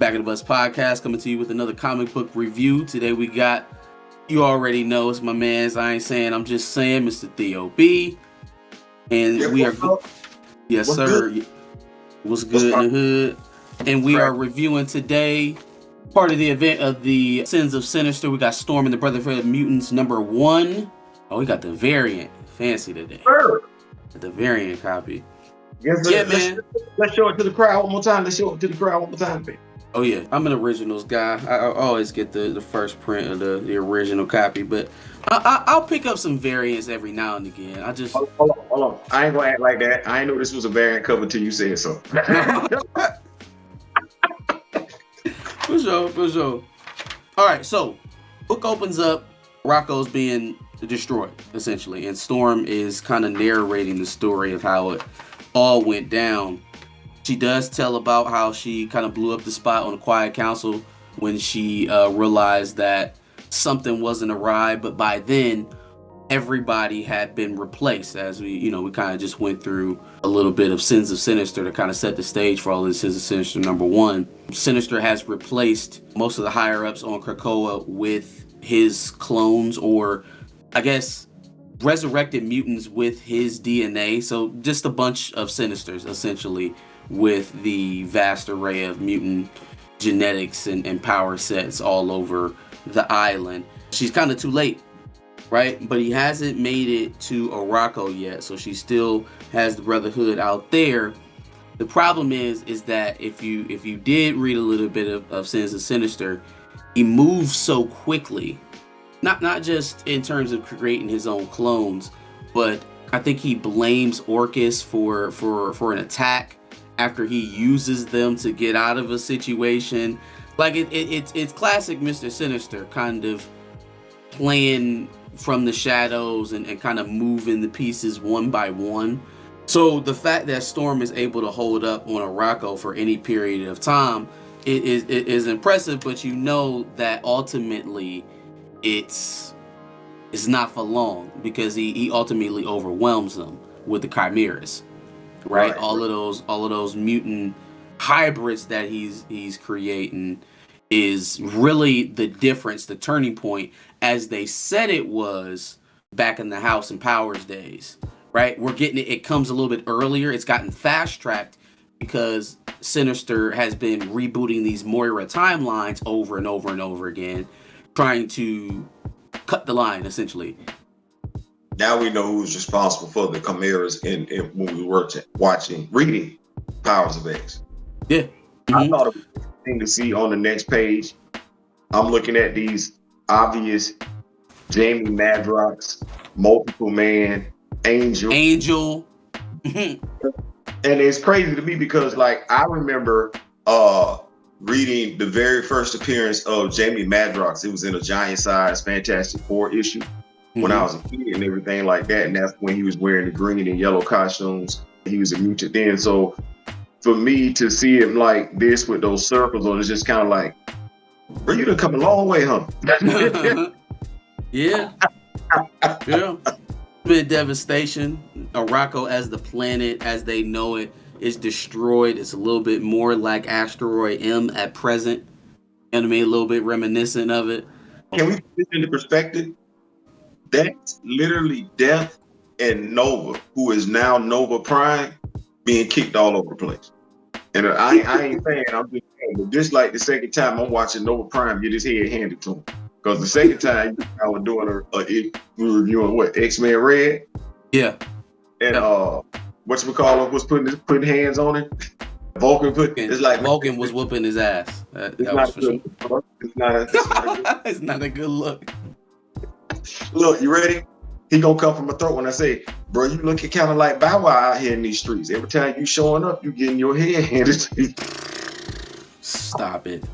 Back in the Bus podcast, coming to you with another comic book review. Today we got, you already know, it's my man's, I ain't saying, I'm just saying, Mr. Theo B. And we are, yes sir, what's good in the hood? And we are reviewing today part of the event of the Sins of Sinister. We got Storm and the Brotherhood of Mutants #1. Oh, we got the variant, fancy today. Sure. The variant copy. Yes, yeah, man. Let's show it to the crowd one more time. Man. Oh yeah, I'm an originals guy. I always get the first print of the original copy, but I'll pick up some variants every now and again. I just hold on. I ain't gonna act like that. I ain't know this was a variant cover till you said so. For sure. All right, so book opens up. Rocco's being destroyed essentially, and Storm is kind of narrating the story of how it all went down. She does tell about how she kind of blew up the spot on the Quiet Council when she realized that something wasn't awry, but by then everybody had been replaced. As we kind of just went through a little bit of Sins of Sinister to kind of set the stage for all of this. Sins of Sinister #1. Sinister has replaced most of the higher ups on Krakoa with his clones, or I guess resurrected mutants with his DNA. So just a bunch of Sinisters essentially, with the vast array of mutant genetics and power sets all over the island. She's kind of too late, right? But he hasn't made it to Arakko yet, so she still has the Brotherhood out there. The problem is that if you did read a little bit of Sins of Sinister, he moves so quickly, not just in terms of creating his own clones, but I think he blames Orcus for an attack after he uses them to get out of a situation. Like it's classic Mr. Sinister, kind of playing from the shadows and kind of moving the pieces one by one. So the fact that Storm is able to hold up on Arakko for any period of time it is impressive, but you know that ultimately it's not for long, because he ultimately overwhelms them with the chimeras. Right? All of those mutant hybrids that he's creating is really the difference, the turning point, as they said it was back in the House and Powers days. Right? We're getting it comes a little bit earlier. It's gotten fast tracked because Sinister has been rebooting these Moira timelines over and over and over again, trying to cut the line essentially. Now we know who's responsible for the chimeras in when we were reading Powers of X. Yeah. Mm-hmm. I thought it was interesting to see on the next page. I'm looking at these obvious Jamie Madrox, multiple man, Angel. And it's crazy to me because, like, I remember reading the very first appearance of Jamie Madrox. It was in a giant size Fantastic Four issue. When I was a kid and everything like that, and that's when he was wearing the green and yellow costumes. He was a mutant then. So for me to see him like this with those circles on, it's just kind of like, bro, you done come a long way, huh? Yeah. Bit devastation. Arakko as the planet, as they know it, is destroyed. It's a little bit more like Asteroid M at present. And I mean, a little bit reminiscent of it. Can we put this into perspective? That's literally Death and Nova, who is now Nova Prime, being kicked all over the place. And I ain't saying, I'm just saying, but just like the second time I'm watching Nova Prime get his head handed to him. Because the second time I was doing we were reviewing X-Men Red. Yeah. And whatchamacallit was putting hands on it. Vulcan Vulcan was whooping his ass. That was for sure. It's not a good look. Look, you ready? He gonna come from my throat when I say, bro, you looking kind of like Bow Wow out here in these streets. Every time you showing up, you getting your head handed to you. Stop it.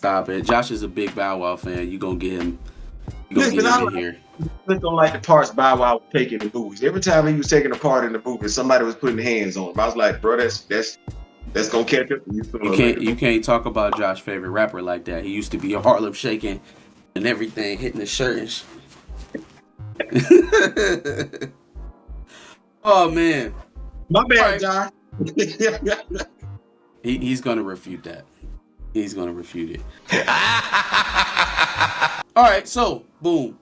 Josh is a big Bow Wow fan. You gonna get him. Listen, in here. I don't like the parts Bow Wow was taking in the movies. Every time he was taking a part in the movie, somebody was putting hands on him. I was like, bro, that's gonna catch up. You can't talk about Josh's favorite rapper like that. He used to be a Harlem shaking and everything, hitting his shirt and oh man, my bad, Josh. He's gonna refute that. He's gonna refute it. All right, so boom.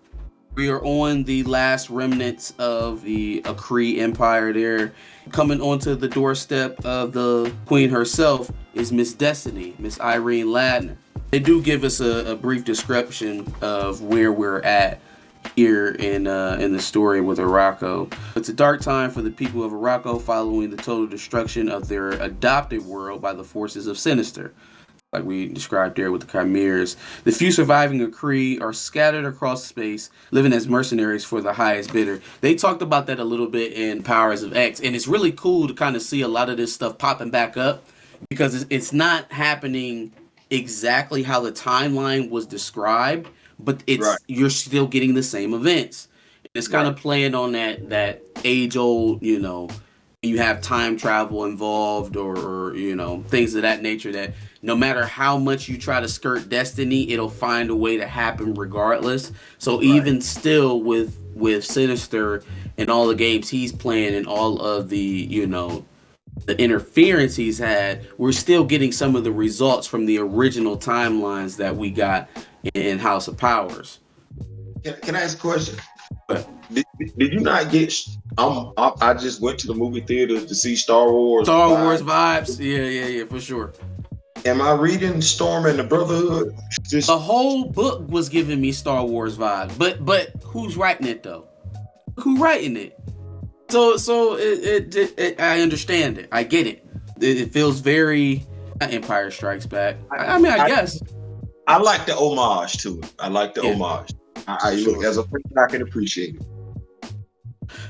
We are on the last remnants of the Kree Empire there. Coming onto the doorstep of the Queen herself is Miss Destiny, Miss Irene Ladner. They do give us a brief description of where we're at here in the story with Arakko. It's a dark time for the people of Arakko following the total destruction of their adopted world by the forces of Sinister. Like we described there with the Chimeras. The few surviving Kree are scattered across space, living as mercenaries for the highest bidder. They talked about that a little bit in Powers of X, and it's really cool to kind of see a lot of this stuff popping back up because it's not happening exactly how the timeline was described, but you're still getting the same events. It's kind of playing on that age-old, you have time travel involved or things of that nature that no matter how much you try to skirt destiny, it'll find a way to happen regardless. So even still with Sinister and all the games he's playing and all of the, the interference he's had, we're still getting some of the results from the original timelines that we got in House of Powers. Can I ask a question? Did you not get? I just went to the movie theater to see Star Wars. Wars vibes. Yeah, for sure. Am I reading Storm and the Brotherhood? The whole book was giving me Star Wars vibes, but who's writing it though? Who writing it? So it I understand it. I get it. It feels very Empire Strikes Back. I guess. I like the homage to it. I like the homage. As a person, I can appreciate it.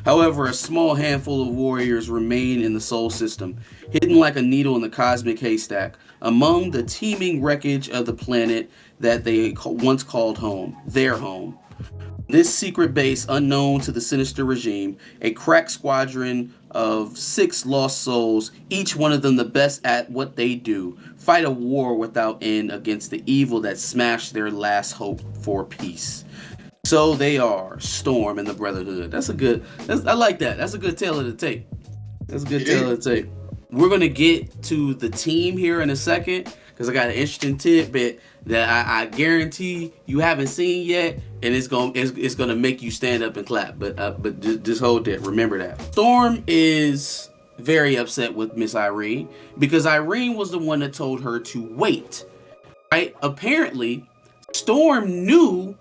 However, a small handful of warriors remain in the Sol system, hidden like a needle in the cosmic haystack, among the teeming wreckage of the planet that they once called home, their home. This secret base, unknown to the Sinister regime, a crack squadron of 6 lost souls, each one of them the best at what they do, fight a war without end against the evil that smashed their last hope for peace. So they are Storm and the Brotherhood. I like that. That's a good tale of the tape. We're going to get to the team here in a second because I got an interesting tidbit that I guarantee you haven't seen yet, and it's gonna make you stand up and clap. But just hold that. Remember that. Storm is very upset with Miss Irene because Irene was the one that told her to wait. Right? Apparently, Storm knew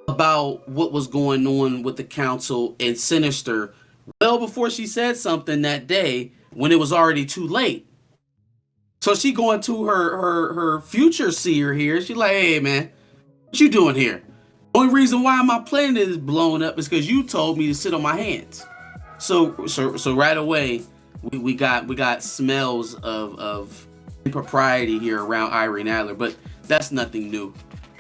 about what was going on with the council and Sinister well before she said something that day when it was already too late. So she going to her future seer here. She like, hey man, what you doing here? Only reason why my planet is blown up is because you told me to sit on my hands. So right away we got smells of impropriety here around Irene Adler, but that's nothing new.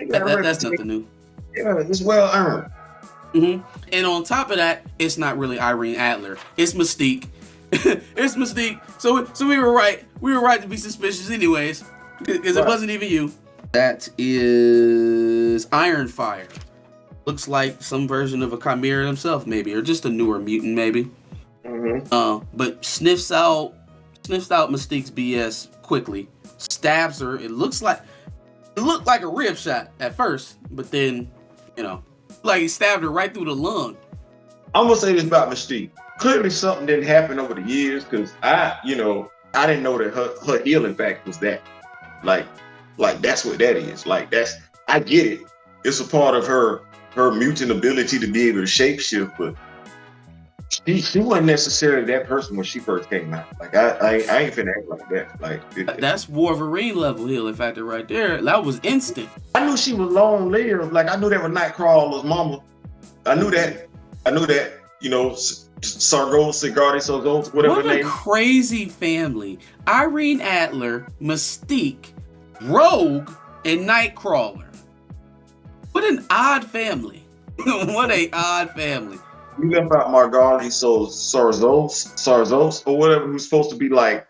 That's nothing new. Yeah, it's well earned. Mm-hmm. And on top of that, it's not really Irene Adler. It's Mystique. It's Mystique. So we were right. We were right to be suspicious anyways, because it wasn't even you. That is Ironfire. Looks like some version of a Chimera himself, maybe, or just a newer mutant, maybe. Mm-hmm. But sniffs out Mystique's BS quickly. Stabs her. It looked like a rib shot at first, but then, like he stabbed her right through the lung. I'm gonna say this about Mystique. Clearly, something didn't happen over the years because I didn't know that her healing factor was that. Like that's what that is. I get it. It's a part of her mutant ability to be able to shapeshift, but she wasn't necessarily that person when she first came out. Like I ain't finna act like that. That's Wolverine level healing factor right there. That was instant. I knew she was long lived. Like I knew that was Nightcrawler's mama. I knew that. Sargos, Sigardi, whatever what her name. What a crazy family. Irene Adler, Mystique, Rogue, and Nightcrawler. What an odd family. What a odd family. You left out Margali, so Sarzos, or whatever, who's supposed to be like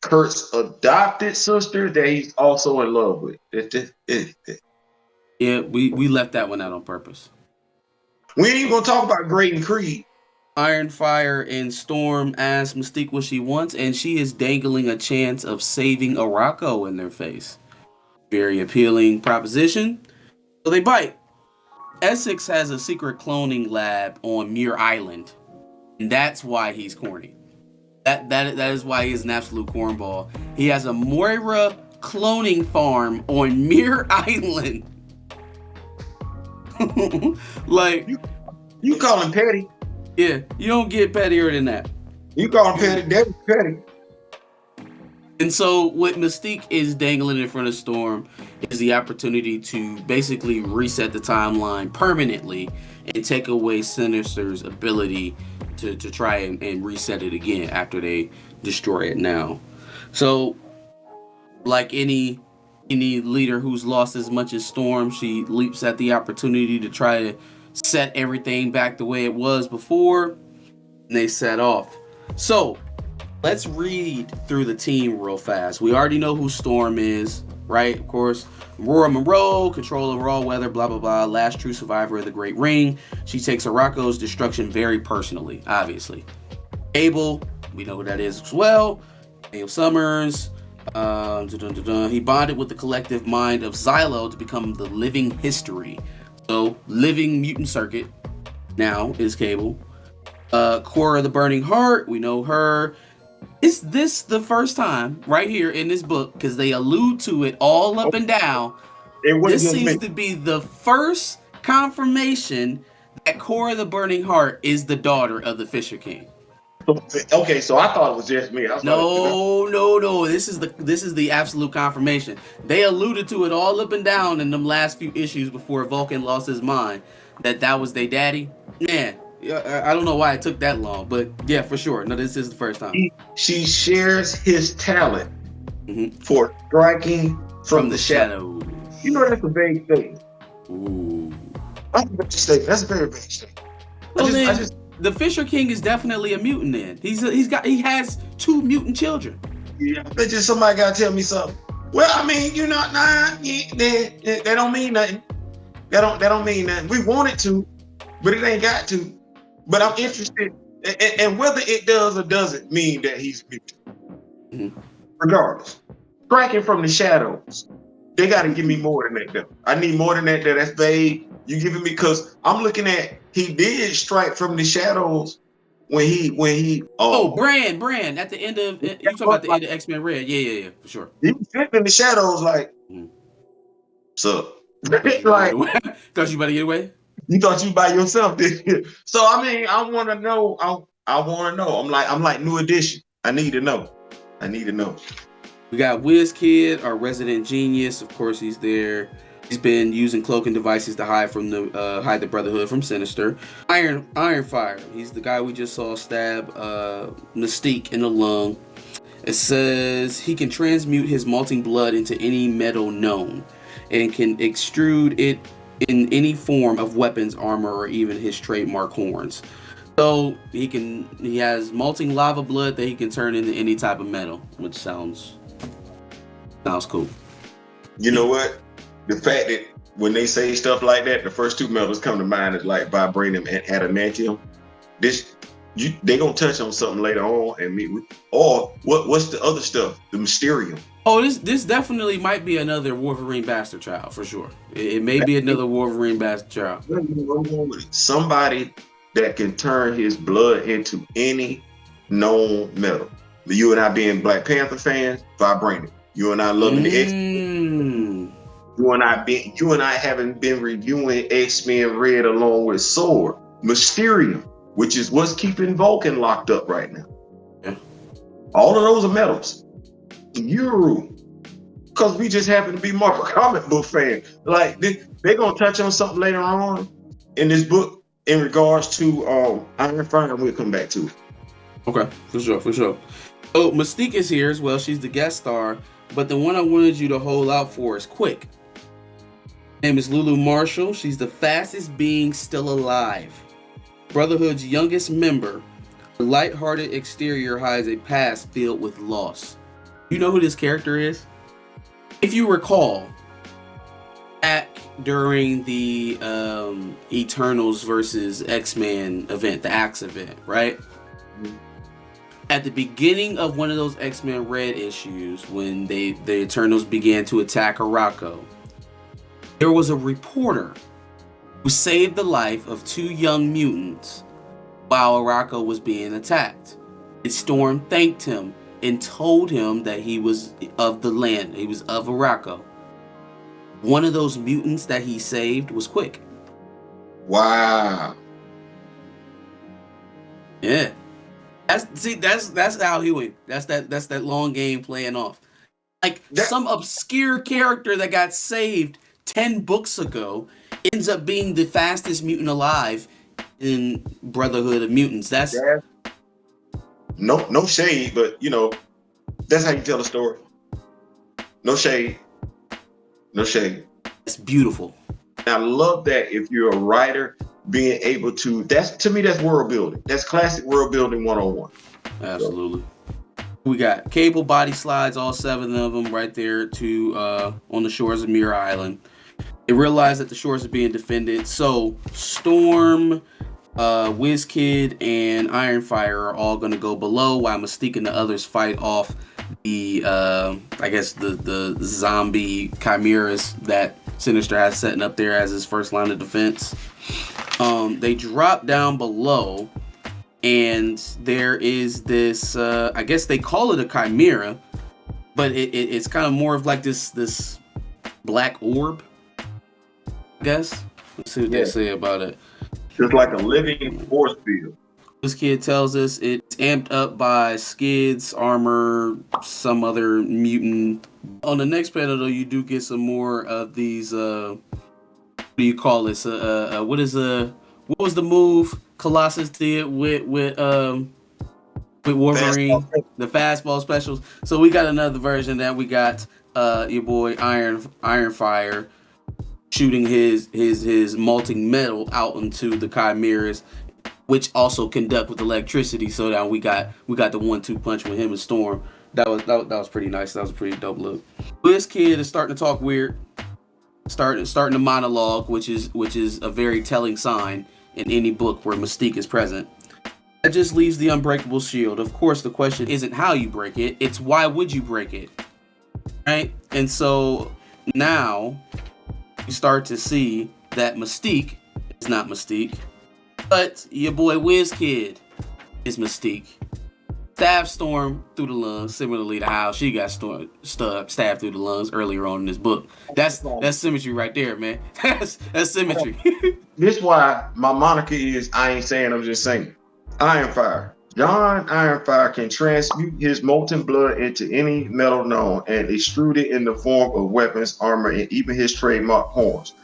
Kurt's adopted sister that he's also in love with. Yeah, we left that one out on purpose. We ain't even gonna talk about Graydon Creed. Ironfire and Storm ask Mystique what she wants, and she is dangling a chance of saving Arakko in their face. Very appealing proposition. So they bite. Essex has a secret cloning lab on Muir Island, and that's why he's corny. That is why he's an absolute cornball. He has a Moira cloning farm on Muir Island. Like, you call him petty? Yeah, you don't get pettier than that. You call him petty? That's petty. And so what Mystique is dangling in front of Storm is the opportunity to basically reset the timeline permanently and take away Sinister's ability to try and reset it again after they destroy it now. So, like any leader who's lost as much as Storm, she leaps at the opportunity to try to set everything back the way it was before, and they set off. So, let's read through the team real fast. We already know who Storm is, right? Of course, Aurora Monroe, control over all weather, blah, blah, blah. Last true survivor of the Great Ring. She takes Arakko's destruction very personally, obviously. Abel, we know who that is as well. Neil Summers. He bonded with the collective mind of Xylo to become the living history. So, living mutant circuit now is Cable. Cora the Burning Heart, we know her. Is this the first time right here in this book, because they allude to it all up and down, this seems to be the first confirmation that Cora the Burning Heart is the daughter of the Fisher King. Okay, so I thought it was just me. No. This is the absolute confirmation. They alluded to it all up and down in them last few issues before Vulcan lost his mind that was their daddy. Man, I don't know why it took that long, but yeah, for sure. No, this is the first time. She shares his talent for striking from the shadows. You know, that's a vague thing. Ooh. That's a very vague statement. The Fisher King is definitely a mutant. Then he has 2 mutant children. Yeah, but just somebody gotta tell me something. Well, I mean, you know, they don't mean nothing. They don't mean nothing. We want it to, but it ain't got to. But I'm interested, and whether it does or doesn't mean that he's mutant. Regardless, striking from the shadows. They gotta give me more than that. Though. I need more than that. That's vague. You giving me, because I'm looking at, he did strike from the shadows when he Brand at the end of, you talking about the end of X-Men Red. Yeah, for sure. He was in the shadows like, so like, thought you about to get away? You thought you by yourself, did you? So I mean, I want to know. I want to know. I'm like New Edition. I need to know. We got WizKid, our resident genius. Of course, he's there. He's been using cloaking devices to hide the Brotherhood from Sinister. Ironfire. He's the guy we just saw stab Mystique in the lung. It says he can transmute his melting blood into any metal known, and can extrude it in any form of weapons, armor, or even his trademark horns. So he has melting lava blood that he can turn into any type of metal, which sounds cool. You know what? The fact that when they say stuff like that, the first 2 metals come to mind is like vibranium and adamantium. They gonna touch on something later on, and what's the other stuff? The mysterium. Oh, this definitely might be another Wolverine bastard child for sure. It may be another Wolverine bastard child. Somebody that can turn his blood into any known metal. You and I being Black Panther fans, vibranium. You and I loving the X-Men. You and I haven't been reviewing X-Men Red along with Sword. Mysterium, which is what's keeping Vulcan locked up right now. Yeah. All of those are metals. Because we just happen to be Marvel comic book fans. Like, they're going to touch on something later on in this book in regards to Ironfire, and we'll come back to it. Okay, for sure. Oh, Mystique is here as well. She's the guest star, but the one I wanted you to hold out for is Quick. Her name is Lulu Marshall. She's the fastest being still alive. Brotherhood's youngest member. Her light-hearted exterior hides a past filled with loss. You know who this character is? If you recall, back during the Eternals versus X-Men event, the Axe event, right? At the beginning of one of those X-Men Red issues, when the Eternals began to attack Arakko, there was a reporter who saved the life of 2 young mutants while Arakko was being attacked. And Storm thanked him and told him that he was of the land, he was of Arakko. One of those mutants that he saved was Quick. Wow. Yeah. That's how he went. That's that long game playing off. Like some obscure character that got saved 10 books ago ends up being the fastest mutant alive in Brotherhood of Mutants. That's no shade, but that's how you tell a story. No shade. No shade. It's beautiful. And I love that if you're a writer, being able to, that's world building. That's classic world building 101. Absolutely. So. We got Cable body slides, all 7 of them right there to on the shores of Muir Island. They realize that the shores are being defended, so Storm, WizKid, and Ironfire are all going to go below while Mystique and the others fight off the the zombie chimeras that Sinister has setting up there as his first line of defense. They drop down below, and there is this I guess they call it a chimera, but it's kind of more of like this black orb, I guess. Let's see what they say about it. Just like a living force field. This kid tells us it's amped up by skids, armor, some other mutant. On the next panel, though, you do get some more of these. What do you call this? What was the move Colossus did with Wolverine? The fastball specials. So we got another version that we got your boy Ironfire shooting his molten metal out into the chimeras, which also conduct with electricity. So now we got the 1-2 punch with him and Storm. That was pretty nice. That was a pretty dope look. This kid is starting to talk weird, starting to monologue, which is a very telling sign in any book where Mystique is present. That just leaves the unbreakable shield. Of course, the question isn't how you break it; it's why would you break it, right? And so now you start to see that Mystique is not Mystique. But your boy WizKid is Mystique. Stab Storm through the lungs, similarly to how she got stabbed through the lungs earlier on in this book. That's symmetry right there, man. That's symmetry. This is why my moniker is I ain't saying, I'm just saying. Ironfire. John Ironfire can transmute his molten blood into any metal known and extrude it in the form of weapons, armor, and even his trademark horns.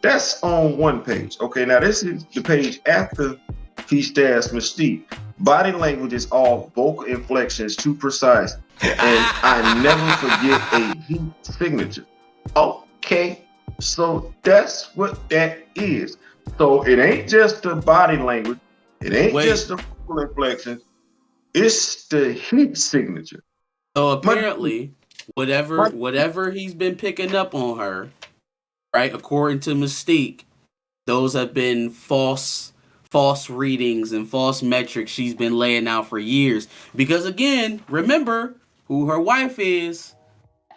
That's on one page. Okay, now this is the page after he stabs Mystique. Body language is all vocal inflections too precise. And I never forget a heat signature. Okay, so that's what that is. So it ain't just the body language. It ain't just the vocal inflections. It's the heat signature. So apparently, whatever he's been picking up on her, right? According to Mystique, those have been false readings and false metrics she's been laying out for years. Because again, remember who her wife is.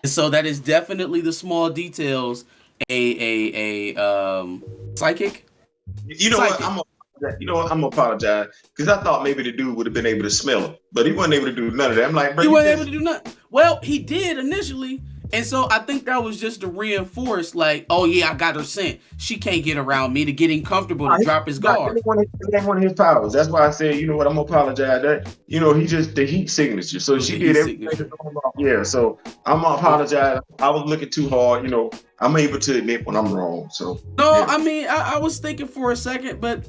And so that is definitely the small details. A psychic. You know what? I'm gonna apologize because I thought maybe the dude would have been able to smell him, but he wasn't able to do none of that. I'm like, he wasn't able to do nothing. Well, he did initially. And so I think that was just to reinforce, like, oh yeah, I got her scent. She can't get around me, to get him comfortable to drop his guard. It ain't one of his powers. That's why I said, you know what, I'm gonna apologize. That he just the heat signature. So she did everything. Yeah. So I'm gonna apologize. I was looking too hard. I'm able to admit when I'm wrong. So no, yeah. I mean, I was thinking for a second, but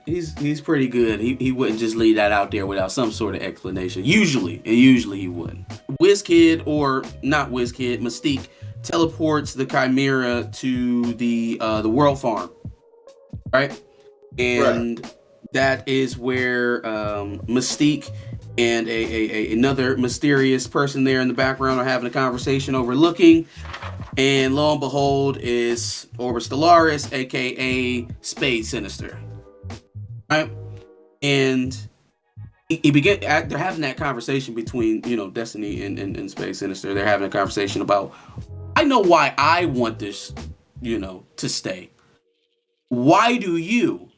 he's pretty good. He wouldn't just leave that out there without some sort of explanation. Usually he wouldn't. WizKid, or not WizKid, Mystique teleports the Chimera to the World Farm, right? And that is where Mystique and another mysterious person there in the background are having a conversation overlooking And lo and behold, is Orbis Stellaris, aka Spade Sinister. Right? And he began. They're having that conversation between Destiny and Spade Sinister. They're having a conversation about, I know why I want this, to stay. Why do you?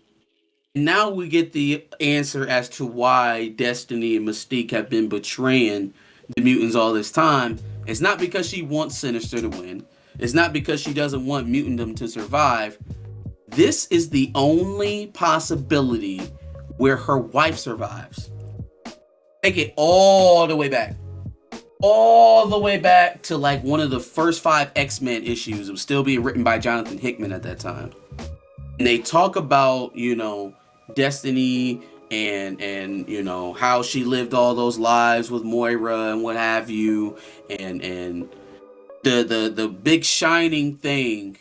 Now we get the answer as to why Destiny and Mystique have been betraying the mutants all this time. It's not because she wants Sinister to win. It's not because she doesn't want mutantdom to survive. This is the only possibility where her wife survives. Take it all the way back. All the way back to like one of the first 5 X-Men issues. It was still being written by Jonathan Hickman at that time. And they talk about, Destiny and how she lived all those lives with Moira and what have you, and the big shining thing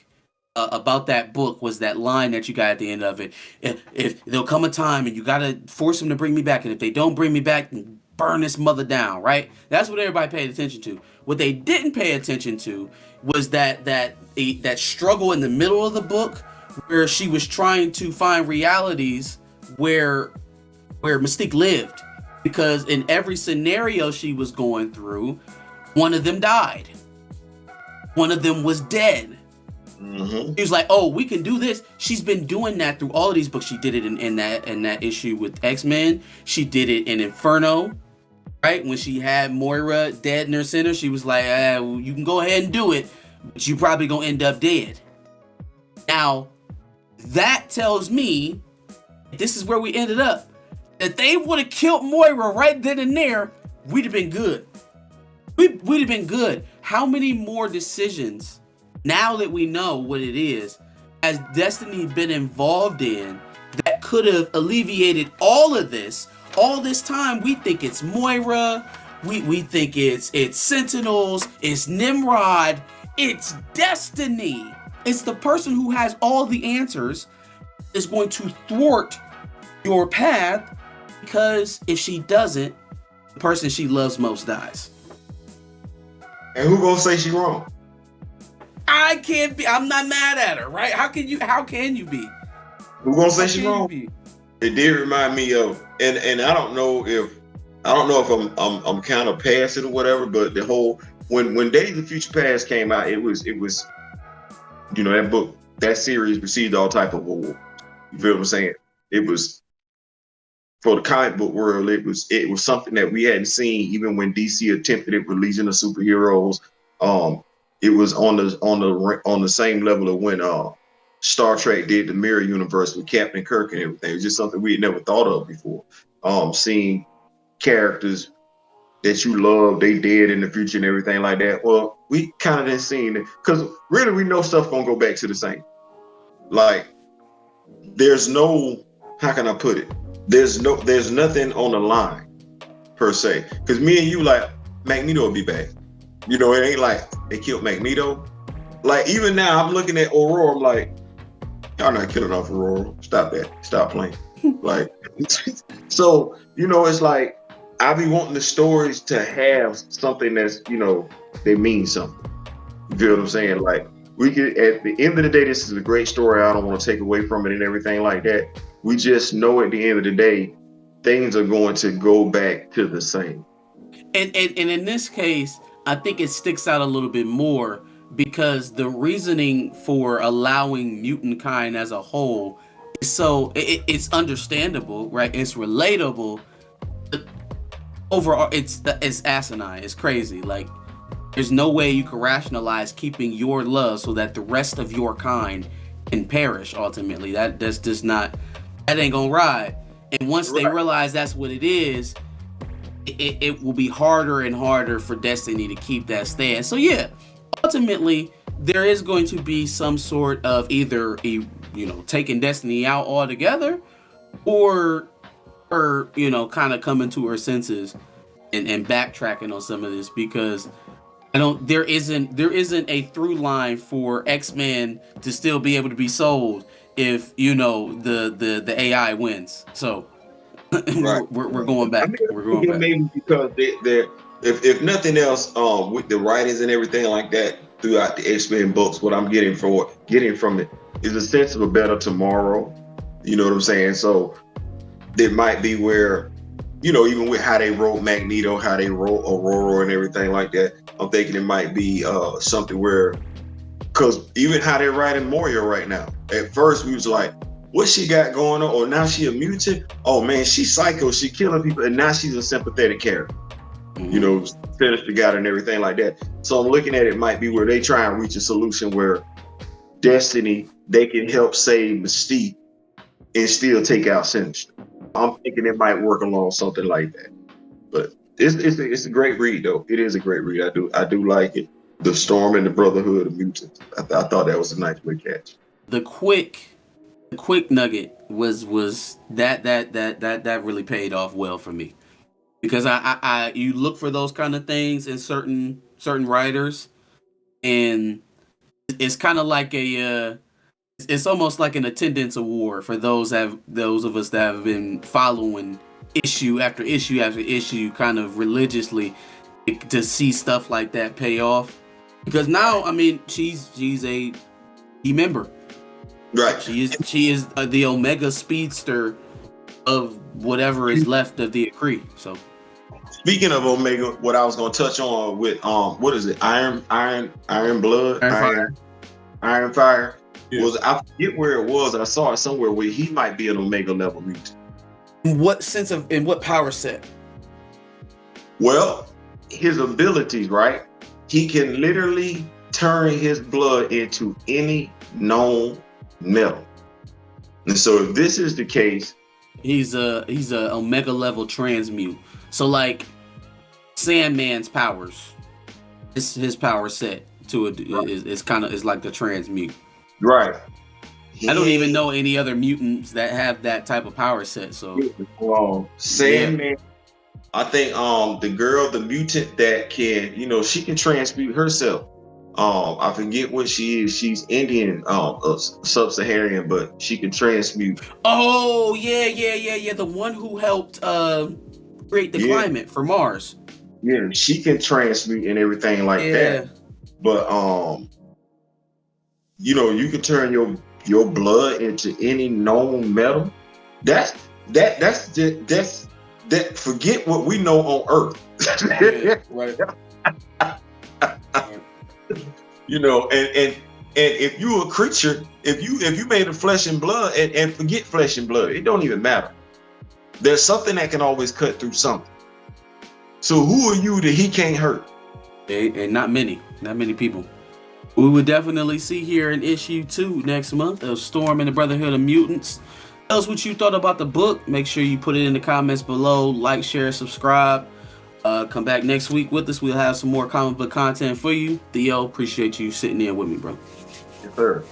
about that book was that line that you got at the end of it. If there'll come a time and you gotta force them to bring me back, and if they don't bring me back, then burn this mother down, right? That's what everybody paid attention to. What they didn't pay attention to was that struggle in the middle of the book where she was trying to find realities where Mystique lived, because in every scenario she was going through, one of them died, one of them was dead. He was like, oh, we can do this. She's been doing that through all of these books. She did it in that issue with X-Men. She did it in Inferno, right? When she had Moira dead in her center, she was like, well, you can go ahead and do it, but you probably gonna end up dead. Now, that tells me, this is where we ended up. If they would have killed Moira right then and there, we'd have been good. We'd have been good. How many more decisions, now that we know what it is, has Destiny been involved in that could have alleviated all of this? All this time, we think it's Moira, we think it's Sentinels, it's Nimrod, it's Destiny. It's the person who has all the answers is going to thwart your path, because if she doesn't, the person she loves most dies. And who gonna say she wrong? I can't be. I'm not mad at her, right? How can you be? Who gonna say she wrong? It did remind me of, and I don't know if I'm kind of past it or whatever, but the whole when Days of Future Past came out, it was that book, that series received all type of awards. You feel what I'm saying? It was, for the comic book world, it was something that we hadn't seen even when DC attempted it with Legion of Superheroes. It was on the same level of when Star Trek did the Mirror Universe with Captain Kirk and everything. It was just something we had never thought of before. Seeing characters that you love, they dead in the future and everything like that. Well, we kind of didn't see it, because really we know stuff gonna go back to the same. Like, there's no, how can I put it? There's nothing on the line per se. Because me and you, like, Magneto will be back. It ain't like they killed Magneto. Like, even now, I'm looking at Aurora, I'm like, y'all not killing off Aurora. Stop that. Stop playing. Like, so, it's like, I be wanting the stories to have something that's, they mean something. You feel what I'm saying? Like, we could, at the end of the day, this is a great story. I don't want to take away from it and everything like that. We just know at the end of the day, things are going to go back to the same. And in this case, I think it sticks out a little bit more, because the reasoning for allowing mutant kind as a whole is so it's understandable, right? It's relatable. Overall, it's asinine. It's crazy. Like, there's no way you can rationalize keeping your love so that the rest of your kind can perish. Ultimately, that's just not. That ain't gonna ride. And once they realize that's what it is, it will be harder and harder for Destiny to keep that stand. So yeah, ultimately there is going to be some sort of either taking Destiny out altogether, or her kind of coming to her senses and backtracking on some of this, because there isn't a through line for X-Men to still be able to be sold if the AI wins. So right. we're going back. We're going back. Maybe because they if nothing else, with the writings and everything like that, throughout the X-Men books, what I'm getting from it is a sense of a better tomorrow. You know what I'm saying? So it might be where, even with how they wrote Magneto, how they wrote Aurora and everything like that, I'm thinking it might be something where, because even how they're writing Moria right now, at first we was like, what she got going on? Or now she a mutant? Oh man, she's psycho, she killing people, and now she's a sympathetic character. Sinister got and everything like that. So I'm looking at it might be where they try and reach a solution where Destiny, they can help save Mystique and still take out Sinister. I'm thinking it might work along something like that. But it's a great read though. It is a great read. I do like it. The Storm and the Brotherhood of Mutants. I thought that was a nice way catch. The quick nugget was that really paid off well for me, because I you look for those kind of things in certain writers, and it's kind of like it's almost like an attendance award for those of us that have been following issue after issue after issue kind of religiously, to see stuff like that pay off. Because now, I mean, she's a member. Right. She is the Omega Speedster of whatever is left of the Kree. So, speaking of Omega, what I was going to touch on with what is it? Iron Blood, Iron Fire. Yeah. Was, I forget where it was. I saw it somewhere where he might be an Omega level mutant. In what power set? Well, his abilities, right? He can literally turn his blood into any known metal. And so if this is the case, he's a Omega level transmute. So like Sandman's powers, his power set to it is like the transmute. Right. I don't even know any other mutants that have that type of power set. So Sandman. Yeah. I think the mutant that can, she can transmute herself. I forget what she is. She's Indian, sub-Saharan, but she can transmute. Oh yeah. The one who helped create the climate for Mars. Yeah, she can transmute and everything like that. But you can turn your blood into any known metal. That's forget what we know on Earth. Right. And if you a creature, if you made of flesh and blood, and forget flesh and blood, it don't even matter. There's something that can always cut through something. So who are you that he can't hurt? And not many people. We would definitely see here in issue 2 next month of Storm and the Brotherhood of Mutants. Tell us what you thought about the book. Make sure you put it in the comments below. Like, share, subscribe. Come back next week with us. We'll have some more comic book content for you. Theo, appreciate you sitting there with me, bro. Yes, sir.